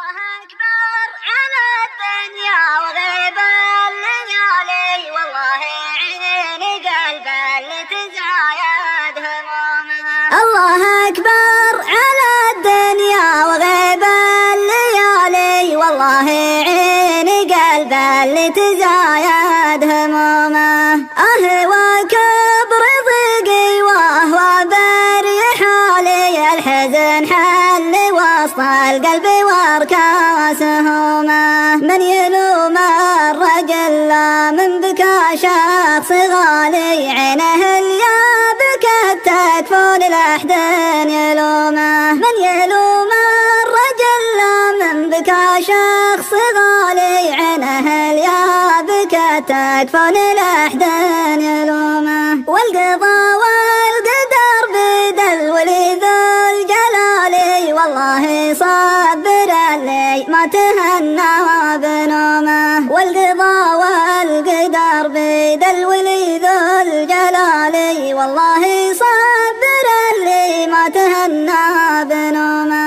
أكبر على الدنيا وغيب الليالي، والله عيني قلبه اللي تزايد همومه. الله أكبر على الدنيا وغيب الليالي، والله عيني قلبه اللي تزايد همومه. وكبر ضيقي وهو بري حالي، الحزن حل وسط القلب واركاس همومه. من يلوم الرجل لا من بكى شخص غالي، عينه اليا بكت تكفون الأحزان يلومه. من يلوم الرجل لا من بكى شخص غالي، عينه اليا بكت تكفون الأحزان يلومه. والقضاء والقدر بيد الولي ذو الجلال، والله صبر اللي ما تهنى بنومه. والقضاء والقدر بيد الولي ذو الجلال، والله صبر اللي ما تهنى بنومه.